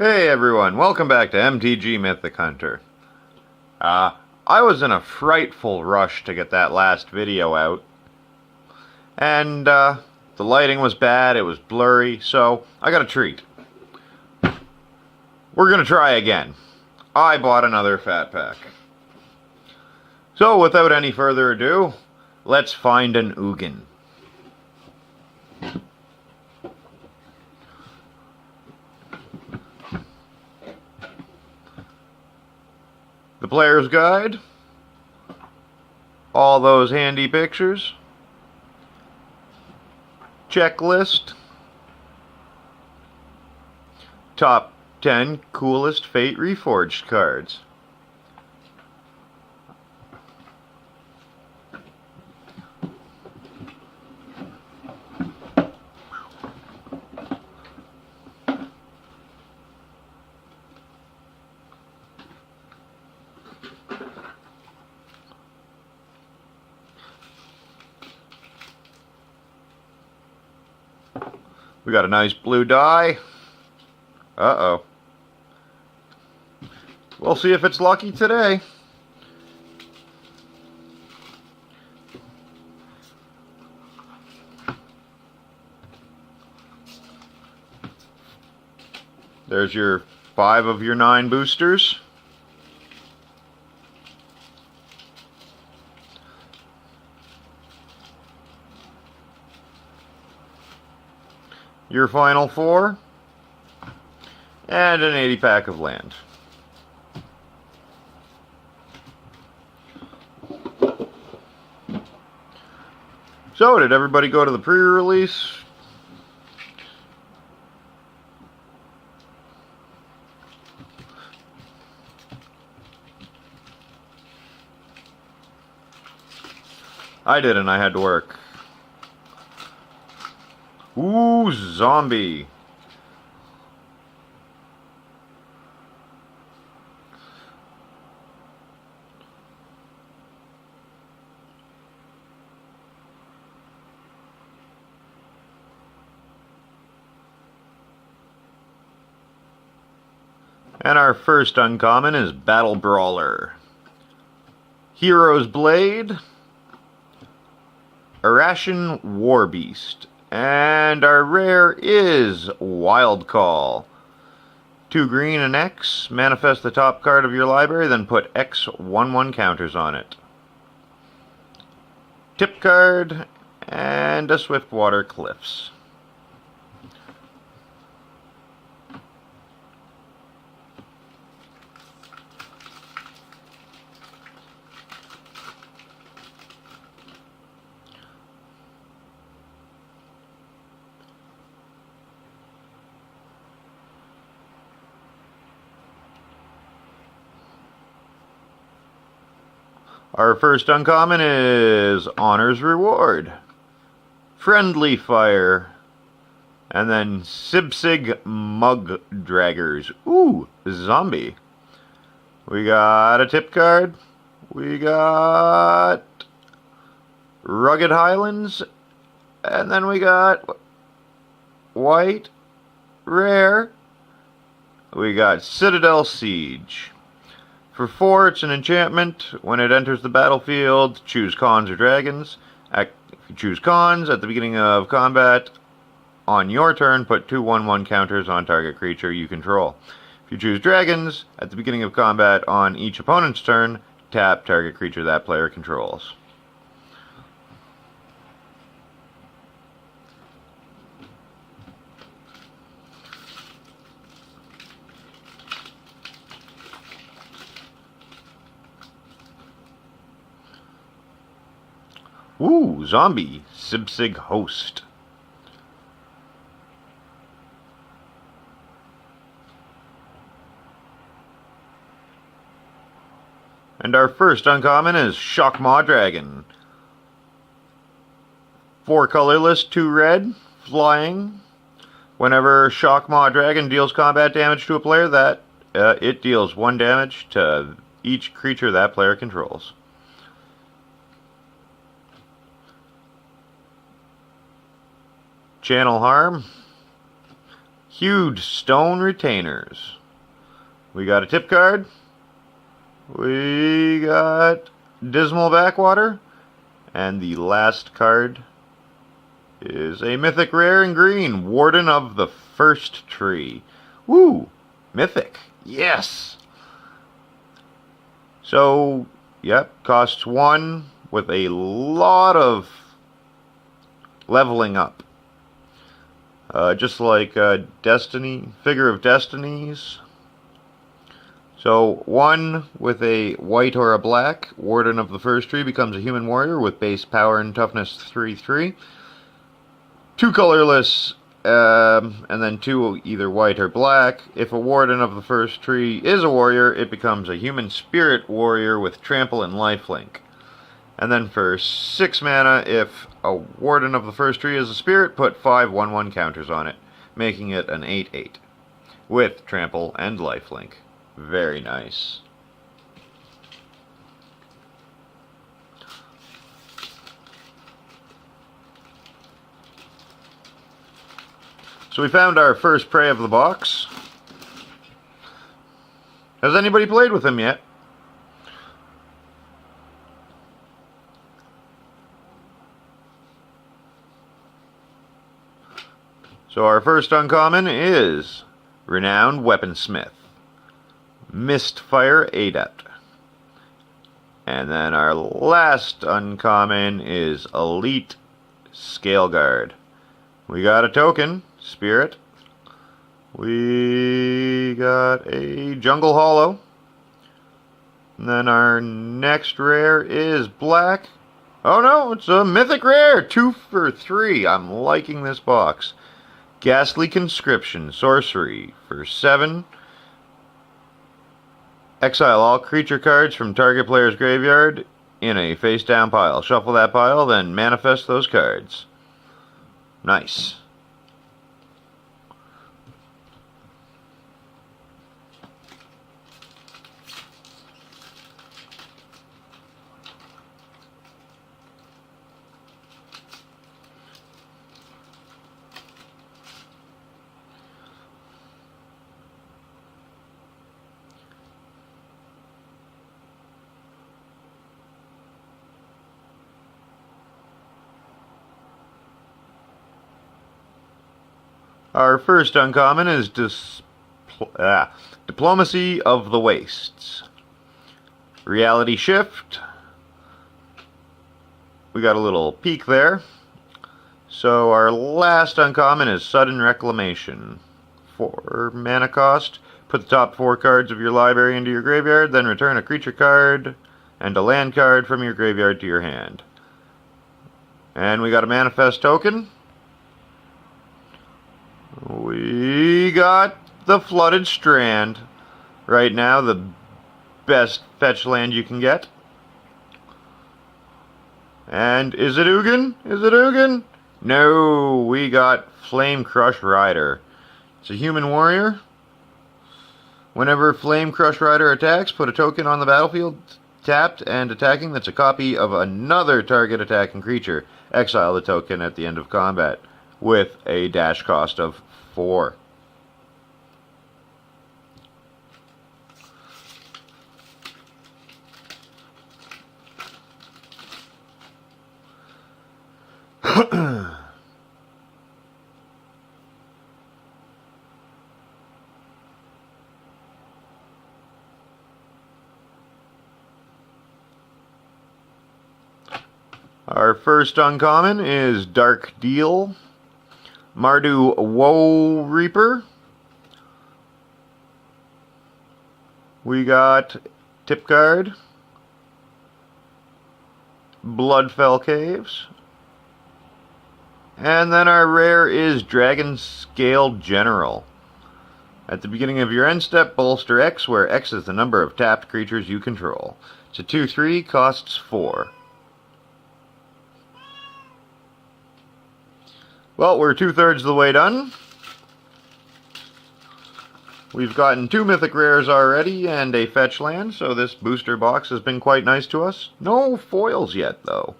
Hey everyone, welcome back to MTG Mythic Hunter. I was in a frightful rush to get that last video out. And, the lighting was bad, it was blurry, so I got a treat. We're gonna try again. I bought another Fat Pack. So, without any further ado, let's find an Ugin. The player's guide, all those handy pictures, checklist, top 10 coolest Fate Reforged cards. We got a nice blue die. Uh-oh. We'll see if it's lucky today. There's your 5 of your 9 boosters. Your final 4, and an 80 pack of land. So, did everybody go to the pre-release? I didn't, I had to work. Ooh, zombie. And our first uncommon is Battle Brawler. Hero's Blade. Irration Warbeast. And our rare is Wild Call. 2 green and X. Manifest the top card of your library, then put X 1/1 counters on it. Tip card and a Swiftwater Cliffs. Our first uncommon is Honor's Reward, Friendly Fire, and then Sibsig Mug Draggers. Ooh, zombie. We got a tip card. We got Rugged Highlands, and then we got white, rare. We got Citadel Siege. For 4, it's an enchantment. When it enters the battlefield, choose Khans or Dragons. If you choose Khans, at the beginning of combat, on your turn, put 2 1/1 counters on target creature you control. If you choose Dragons, at the beginning of combat, on each opponent's turn, tap target creature that player controls. Ooh, zombie, Sibsig Host. And our first uncommon is Shockmaw Dragon. 4 colorless, 2 red, flying. Whenever Shockmaw Dragon deals combat damage to a player, it deals 1 damage to each creature that player controls. Channel Harm, Huge stone retainers. We got a tip card. We got dismal backwater. And the last card is a mythic rare in green, Warden of the First Tree. Woo! Mythic. Yes! So, yep, costs 1 with a lot of leveling up. Just like Destiny, Figure of Destinies. So, 1 with a white or a black, Warden of the First Tree becomes a human warrior with base power and toughness 3/3. 2 colorless, and then 2 either white or black. If a Warden of the First Tree is a warrior, it becomes a human spirit warrior with trample and lifelink. And then for 6 mana, if a Warden of the First Tree is a spirit, put 5 1/1 counters on it, making it an 8/8 with trample and lifelink. Very nice. So we found our first prey of the box. Has anybody played with him yet? So our first uncommon is Renowned Weaponsmith, Mistfire Adept. And then our last uncommon is Elite Scaleguard. We got a token, Spirit. We got a Jungle Hollow. And then our next rare is Black. Oh no, it's a Mythic Rare! 2 for 3. I'm liking this box. Ghastly Conscription, Sorcery for 7. Exile all creature cards from target player's graveyard in a face-down pile. Shuffle that pile, then manifest those cards. Nice. Our first uncommon is Diplomacy of the Wastes. Reality Shift. We got a little peek there. So our last uncommon is Sudden Reclamation. 4 mana cost. Put the top 4 cards of your library into your graveyard, then return a creature card and a land card from your graveyard to your hand. And we got a manifest token. We got the Flooded Strand. Right now, the best fetch land you can get. And is it Ugin? Is it Ugin? No, we got Flame Crush Rider. It's a human warrior. Whenever Flame Crush Rider attacks, put a token on the battlefield, tapped and attacking that's a copy of another target attacking creature. Exile the token at the end of combat with a dash cost of 4. Our first uncommon is Dark Deal, Mardu Woe Reaper. We got Tip Card, Bloodfell Caves, and then our rare is Dragon Scale General. At the beginning of your end step, bolster X, where X is the number of tapped creatures you control. It's a 2/3, costs 4. Well, we're 2/3 of the way done. We've gotten 2 mythic rares already and a fetch land, so this booster box has been quite nice to us. No foils yet, though.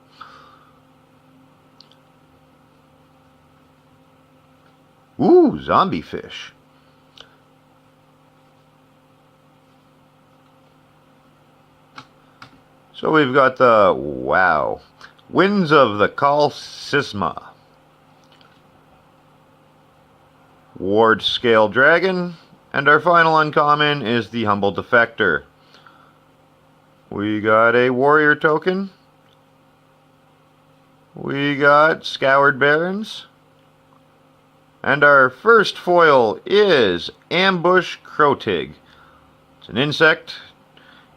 Ooh, zombie fish. So we've got the, wow, Winds of the Kalsisma. Ward Scale Dragon. And our final uncommon is the Humble Defector. We got a Warrior token. We got Scoured Barrens. And our first foil is Ambush Crotig. It's an insect.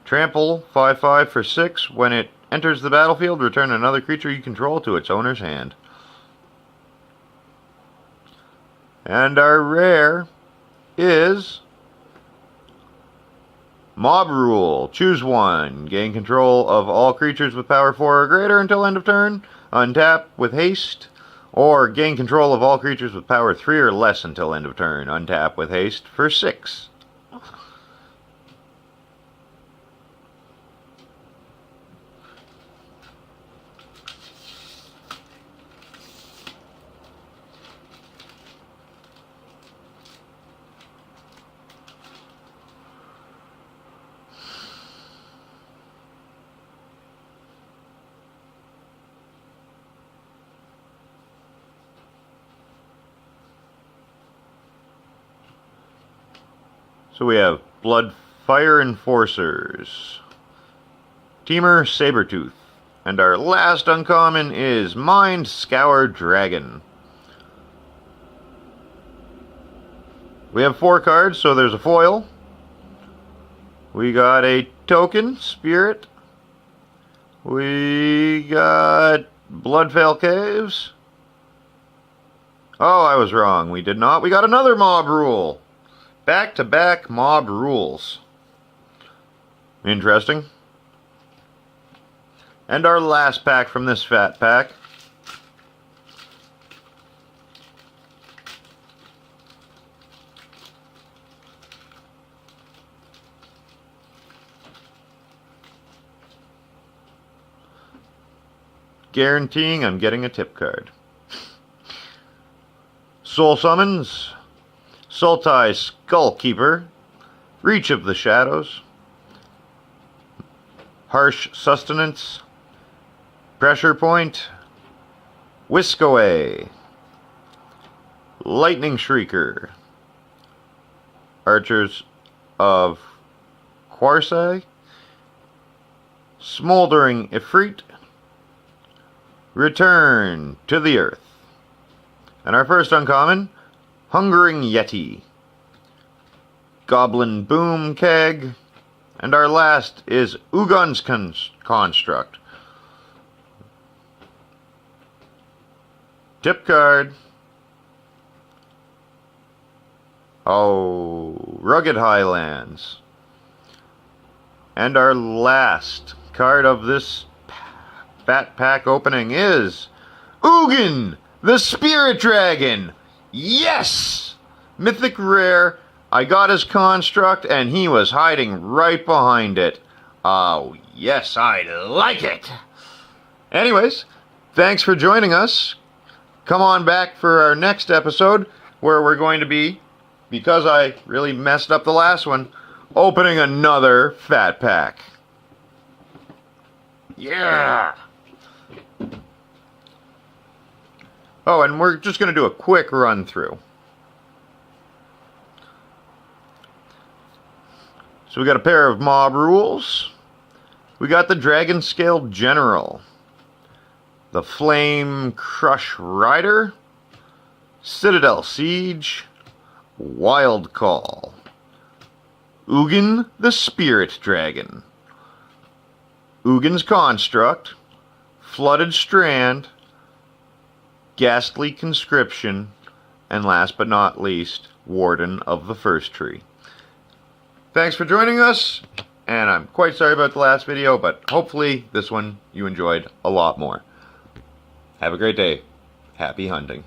Trample 5/5 for 6. When it enters the battlefield, return another creature you control to its owner's hand. And our rare is Mob Rule. Choose one. Gain control of all creatures with power 4 or greater until end of turn. Untap with haste. Or gain control of all creatures with power 3 or less until end of turn. Untap with haste for 6. So we have Blood Fire Enforcers, Teamer Sabertooth, and our last uncommon is Mind Scour Dragon. We have 4 cards, so there's a foil. We got a token, Spirit. We got Bloodfell Caves. Oh, I was wrong. We did not. We got another Mob Rule. Back-to-back Mob Rules. Interesting. And our last pack from this fat pack. Guaranteeing I'm getting a tip card. Soul Summons. Sultai Skullkeeper, Reach of the Shadows, Harsh Sustenance, Pressure Point, Whisk Away, Lightning Shrieker, Archers of Quarsai, Smoldering Ifrit, Return to the Earth. And our first uncommon, Hungering Yeti, Goblin Boom Keg, and our last is Ugon's Construct. Tip card. Oh, Rugged Highlands. And our last card of this fat pack opening is Ugin, the Spirit Dragon. Yes! Mythic Rare. I got his construct and he was hiding right behind it. Oh, yes, I like it. Anyways, thanks for joining us. Come on back for our next episode where we're going to be, because I really messed up the last one, opening another fat pack. Yeah! Oh, and we're just going to do a quick run through. So we got a pair of Mob Rules. We got the Dragon Scale General. The Flame Crush Rider. Citadel Siege. Wild Call. Ugin the Spirit Dragon. Ugin's Construct. Flooded Strand. Ghastly Conscription, and last but not least, Warden of the First Tree. Thanks for joining us, and I'm quite sorry about the last video, but hopefully this one you enjoyed a lot more. Have a great day. Happy hunting.